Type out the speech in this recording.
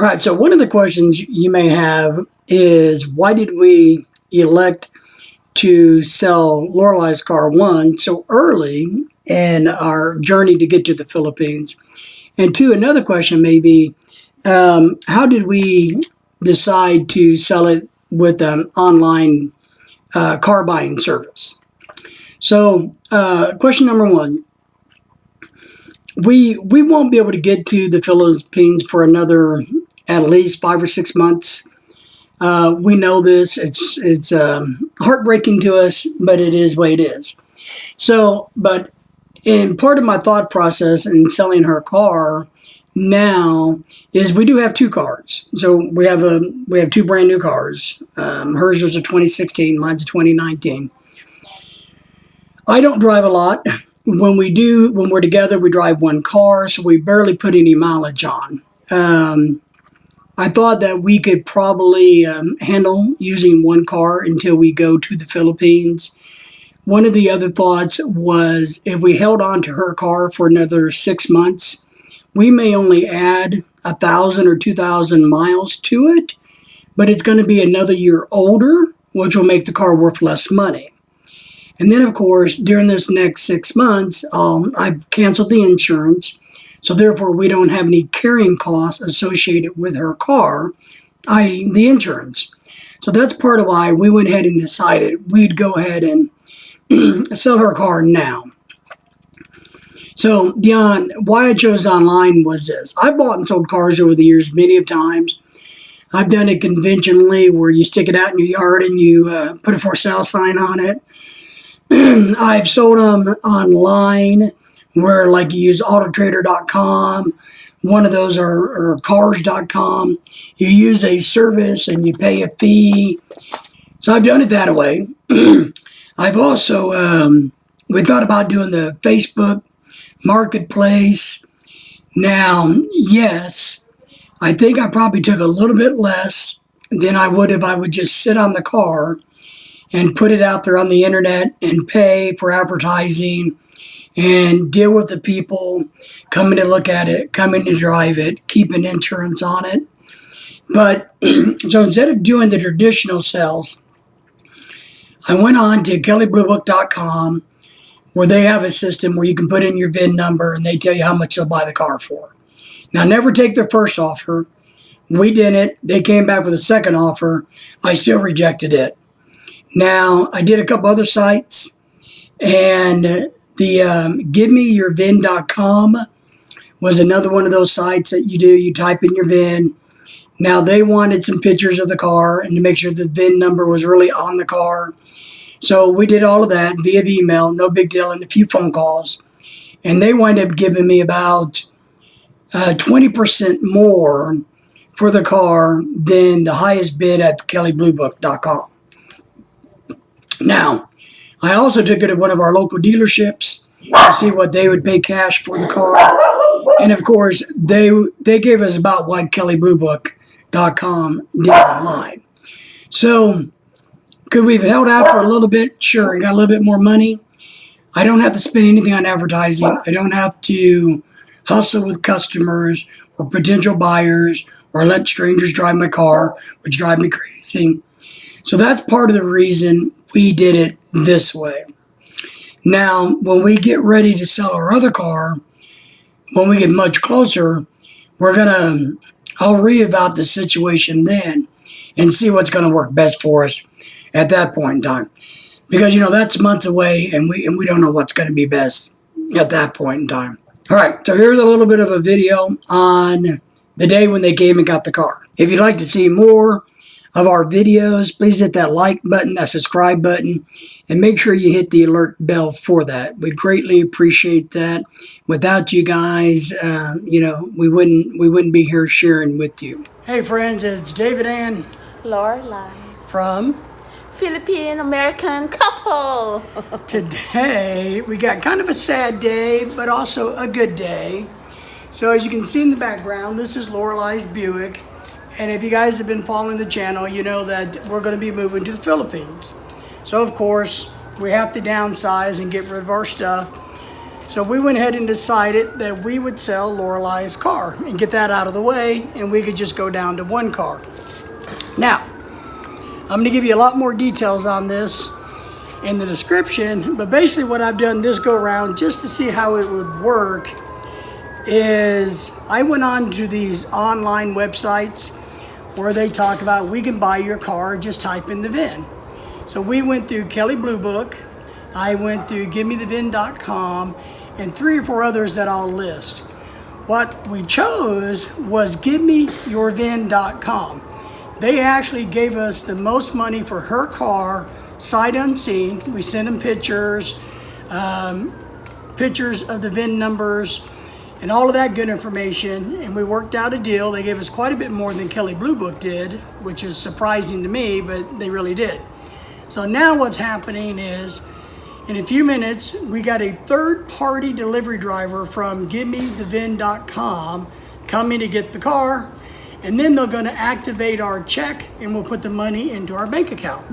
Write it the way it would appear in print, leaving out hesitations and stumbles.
All right, so one of the questions you may have is why did we elect to sell Lorelei's car, one, so early in our journey to get to the Philippines? And two, another question may be, how did we decide to sell it with an online car buying service? So question number one, we won't be able to get to the Philippines for another at least 5 or 6 months. We know this. It's heartbreaking to us, but it is what it is. So, but in part of my thought process in selling her car now is we do have two cars. So we have two brand new cars. Hers was a 2016, mine's a 2019. I don't drive a lot. When we're together, we drive one car, so we barely put any mileage on. I thought that we could probably handle using one car until we go to the Philippines. One of the other thoughts was if we held on to her car for another 6 months, we may only add 1,000 or 2,000 miles to it, but it's going to be another year older, which will make the car worth less money. And then, of course, during this next 6 months, I've canceled the insurance. So therefore, we don't have any carrying costs associated with her car, i.e. the insurance. So that's part of why we went ahead and decided we'd go ahead and sell her car now. So why I chose online was this. I've bought and sold cars over the years many of times. I've done it conventionally where you stick it out in your yard and you put a for sale sign on it. I've sold them online where like you use autotrader.com. One of those are cars.com. You use a service and you pay a fee. So I've done it that way. I've also, we thought about doing the Facebook marketplace. Now, yes, I think I probably took a little bit less than I would if I would just sit on the car and put it out there on the internet and pay for advertising and deal with the people coming to look at it, coming to drive it, keeping insurance on it. But so instead of doing the traditional sales, I went on to kellybluebook.com where they have a system where you can put in your VIN number and they tell you how much they'll buy the car for. Now, never take their first offer. We didn't. They came back with a second offer. I still rejected it. Now, I did a couple other sites, and the givemeyourvin.com was another one of those sites that you do. You type in your VIN. Now, they wanted some pictures of the car and to make sure the VIN number was really on the car. So we did all of that via email, no big deal, and a few phone calls. And they wind up giving me about 20% more for the car than the highest bid at kellybluebook.com. Now, I also took it to one of our local dealerships to see what they would pay cash for the car. And of course, they gave us about what kellybluebook.com did online. So, could we have held out for a little bit? Sure, and got a little bit more money. I don't have to spend anything on advertising. I don't have to hustle with customers or potential buyers or let strangers drive my car, which drive me crazy. So that's part of the reason we did it this way. Now, when we get ready to sell our other car, when we get much closer, I'll reevaluate the situation then and see what's going to work best for us at that point in time. Because, that's months away and we don't know what's going to be best at that point in time. All right, so here's a little bit of a video on the day when they came and got the car. If you'd like to see more of our videos, please hit that like button, that subscribe button, and make sure you hit the alert bell for that. We greatly appreciate that. Without you guys, we wouldn't be here sharing with you. Hey friends, it's David and Lorelei from Philippine American couple. Today we got kind of a sad day, but also a good day. So as you can see in the background, this is Lorelei's Buick. And if you guys have been following the channel, you know that we're going to be moving to the Philippines. So, of course, we have to downsize and get rid of our stuff. So we went ahead and decided that we would sell Lorelei's car and get that out of the way, and we could just go down to one car. Now, I'm going to give you a lot more details on this in the description, but basically what I've done this go around just to see how it would work is I went on to these online websites where they talk about we can buy your car, just type in the VIN. So we went through Kelley Blue Book, I went through GiveMeTheVIN.com, and 3 or 4 others that I'll list. What we chose was GiveMeYourVIN.com. They actually gave us the most money for her car, sight unseen. We sent them pictures, pictures of the VIN numbers, and all of that good information, and we worked out a deal. They gave us quite a bit more than Kelley Blue Book did, which is surprising to me, but they really did. So now what's happening is, in a few minutes, we got a third-party delivery driver from GiveMeTheVIN.com coming to get the car, and then they're going to activate our check, and we'll put the money into our bank account.